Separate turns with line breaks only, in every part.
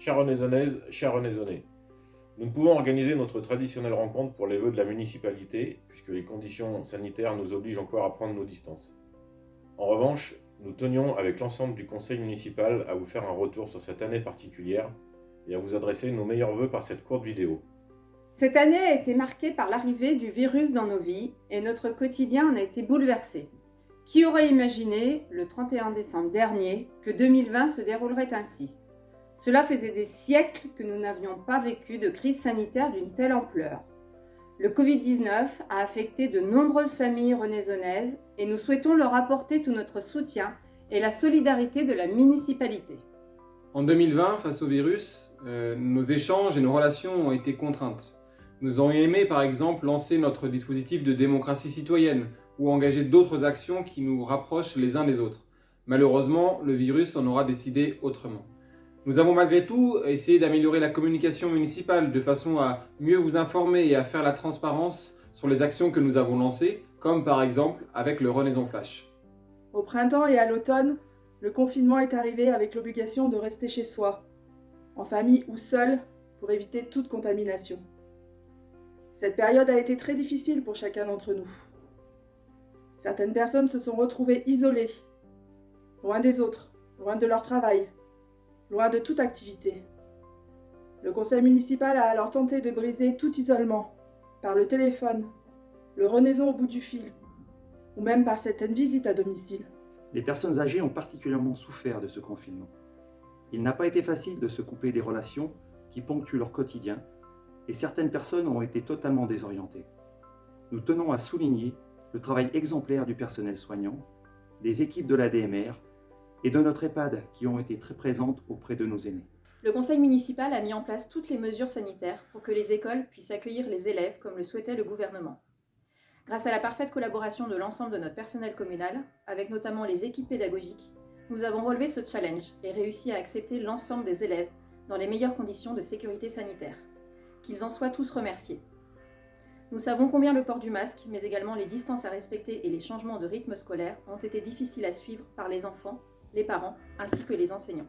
Chères Renaisonnaises, chers Renaisonnais, nous ne pouvons organiser notre traditionnelle rencontre pour les vœux de la municipalité, puisque les conditions sanitaires nous obligent encore à prendre nos distances. En revanche, nous tenions avec l'ensemble du conseil municipal à vous faire un retour sur cette année particulière et à vous adresser nos meilleurs vœux par cette courte vidéo.
Cette année a été marquée par l'arrivée du virus dans nos vies et notre quotidien en a été bouleversé. Qui aurait imaginé, le 31 décembre dernier, que 2020 se déroulerait ainsi ? Cela faisait des siècles que nous n'avions pas vécu de crise sanitaire d'une telle ampleur. Le Covid-19 a affecté de nombreuses familles renaisonnaises et nous souhaitons leur apporter tout notre soutien et la solidarité de la municipalité.
En 2020, face au virus, nos échanges et nos relations ont été contraintes. Nous aurions aimé, par exemple, lancer notre dispositif de démocratie citoyenne ou engager d'autres actions qui nous rapprochent les uns des autres. Malheureusement, le virus en aura décidé autrement. Nous avons malgré tout essayé d'améliorer la communication municipale de façon à mieux vous informer et à faire la transparence sur les actions que nous avons lancées, comme par exemple avec le Renaison Flash.
Au printemps et à l'automne, le confinement est arrivé avec l'obligation de rester chez soi, en famille ou seul, pour éviter toute contamination. Cette période a été très difficile pour chacun d'entre nous. Certaines personnes se sont retrouvées isolées, loin des autres, loin de leur travail, loin de toute activité. Le conseil municipal a alors tenté de briser tout isolement, par le téléphone, le renaison au bout du fil, ou même par certaines visites à domicile.
Les personnes âgées ont particulièrement souffert de ce confinement. Il n'a pas été facile de se couper des relations qui ponctuent leur quotidien, et certaines personnes ont été totalement désorientées. Nous tenons à souligner le travail exemplaire du personnel soignant, des équipes de l'ADMR et de notre EHPAD qui ont été très présentes auprès de nos aînés.
Le conseil municipal a mis en place toutes les mesures sanitaires pour que les écoles puissent accueillir les élèves comme le souhaitait le gouvernement. Grâce à la parfaite collaboration de l'ensemble de notre personnel communal, avec notamment les équipes pédagogiques, nous avons relevé ce challenge et réussi à accepter l'ensemble des élèves dans les meilleures conditions de sécurité sanitaire. Qu'ils en soient tous remerciés. Nous savons combien le port du masque, mais également les distances à respecter et les changements de rythme scolaire ont été difficiles à suivre par les enfants, les parents, ainsi que les enseignants.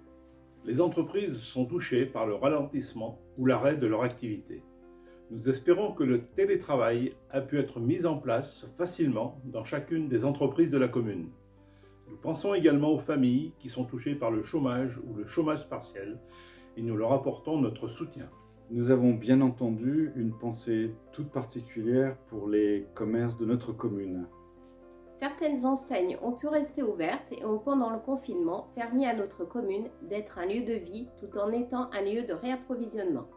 Les entreprises sont touchées par le ralentissement ou l'arrêt de leur activité. Nous espérons que le télétravail a pu être mis en place facilement dans chacune des entreprises de la commune. Nous pensons également aux familles qui sont touchées par le chômage ou le chômage partiel et nous leur apportons notre soutien.
Nous avons bien entendu une pensée toute particulière pour les commerces de notre commune.
Certaines enseignes ont pu rester ouvertes et ont pendant le confinement permis à notre commune d'être un lieu de vie tout en étant un lieu de réapprovisionnement.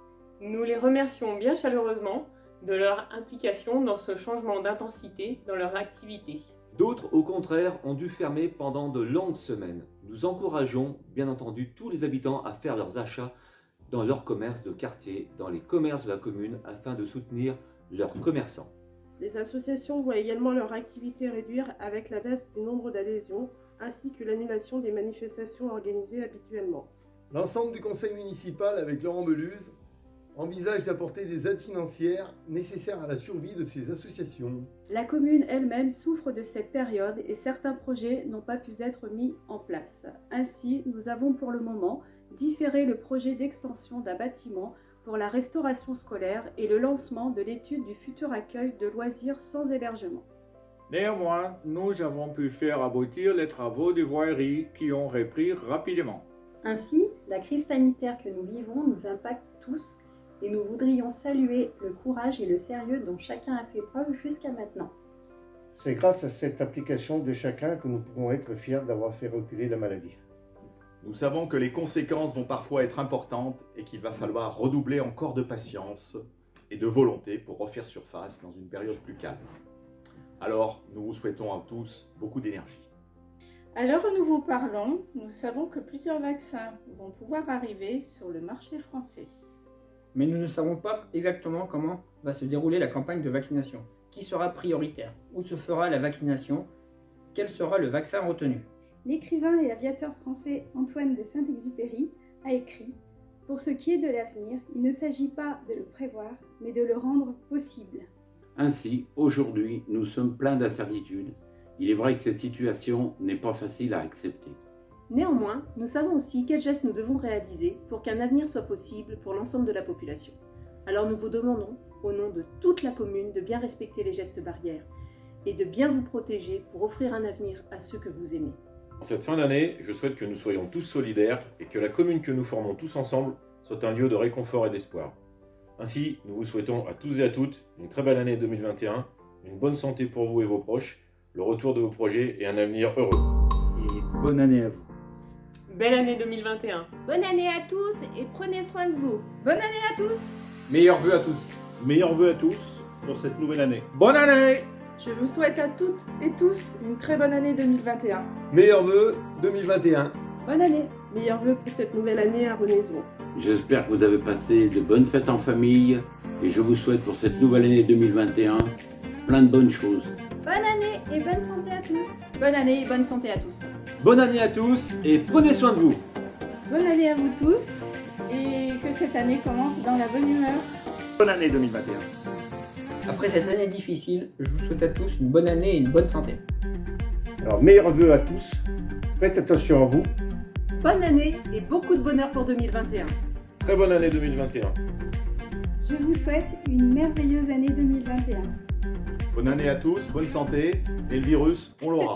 Nous les remercions bien chaleureusement de leur implication dans ce changement d'intensité dans leur activité.
D'autres, au contraire, ont dû fermer pendant de longues semaines. Nous encourageons, bien entendu, tous les habitants à faire leurs achats dans leurs commerces de quartier, dans les commerces de la commune, afin de soutenir leurs commerçants.
Les associations voient également leur activité réduire avec la baisse du nombre d'adhésions, ainsi que l'annulation des manifestations organisées habituellement.
L'ensemble du conseil municipal, avec Laurent Beluse, envisage d'apporter des aides financières nécessaires à la survie de ces associations.
La commune elle-même souffre de cette période et certains projets n'ont pas pu être mis en place. Ainsi, nous avons pour le moment différé le projet d'extension d'un bâtiment pour la restauration scolaire et le lancement de l'étude du futur accueil de loisirs sans hébergement.
Néanmoins, nous avons pu faire aboutir les travaux de voirie qui ont repris rapidement.
Ainsi, la crise sanitaire que nous vivons nous impacte tous et nous voudrions saluer le courage et le sérieux dont chacun a fait preuve jusqu'à maintenant.
C'est grâce à cette application de chacun que nous pourrons être fiers d'avoir fait reculer la maladie.
Nous savons que les conséquences vont parfois être importantes et qu'il va falloir redoubler encore de patience et de volonté pour refaire surface dans une période plus calme. Alors, nous vous souhaitons à tous beaucoup d'énergie.
À l'heure où nous vous parlons, nous savons que plusieurs vaccins vont pouvoir arriver sur le marché français.
Mais nous ne savons pas exactement comment va se dérouler la campagne de vaccination. Qui sera prioritaire? Où se fera la vaccination? Quel sera le vaccin retenu?
L'écrivain et aviateur français Antoine de Saint-Exupéry a écrit « Pour ce qui est de l'avenir, il ne s'agit pas de le prévoir, mais de le rendre possible. »
Ainsi, aujourd'hui, nous sommes pleins d'incertitudes. Il est vrai que cette situation n'est pas facile à accepter.
Néanmoins, nous savons aussi quels gestes nous devons réaliser pour qu'un avenir soit possible pour l'ensemble de la population. Alors nous vous demandons, au nom de toute la commune, de bien respecter les gestes barrières et de bien vous protéger pour offrir un avenir à ceux que vous aimez.
En cette fin d'année, je souhaite que nous soyons tous solidaires et que la commune que nous formons tous ensemble soit un lieu de réconfort et d'espoir. Ainsi, nous vous souhaitons à tous et à toutes une très belle année 2021, une bonne santé pour vous et vos proches, le retour de vos projets et un avenir heureux.
Et bonne année à vous.
Belle année 2021.
Bonne année à tous et prenez soin de vous.
Bonne année à tous.
Meilleurs vœux à tous.
Meilleurs vœux à tous pour cette nouvelle année.
Bonne année!
Je vous souhaite à toutes et tous une très bonne année 2021.
Meilleurs vœux 2021.
Bonne année. Meilleurs vœux pour cette nouvelle année à Renaison.
J'espère que vous avez passé de bonnes fêtes en famille et je vous souhaite pour cette nouvelle année 2021 plein de bonnes choses.
Bonne année et bonne santé à tous.
Bonne année et bonne santé à tous.
Bonne année à tous et prenez soin de vous.
Bonne année à vous tous et que cette année commence dans la bonne humeur.
Bonne année 2021.
Après cette année difficile, je vous souhaite à tous une bonne année et une bonne santé.
Alors, meilleurs vœux à tous. Faites attention à vous.
Bonne année et beaucoup de bonheur pour 2021.
Très bonne année 2021.
Je vous souhaite une merveilleuse année 2021.
Bonne année à tous, bonne santé, et le virus, on l'aura.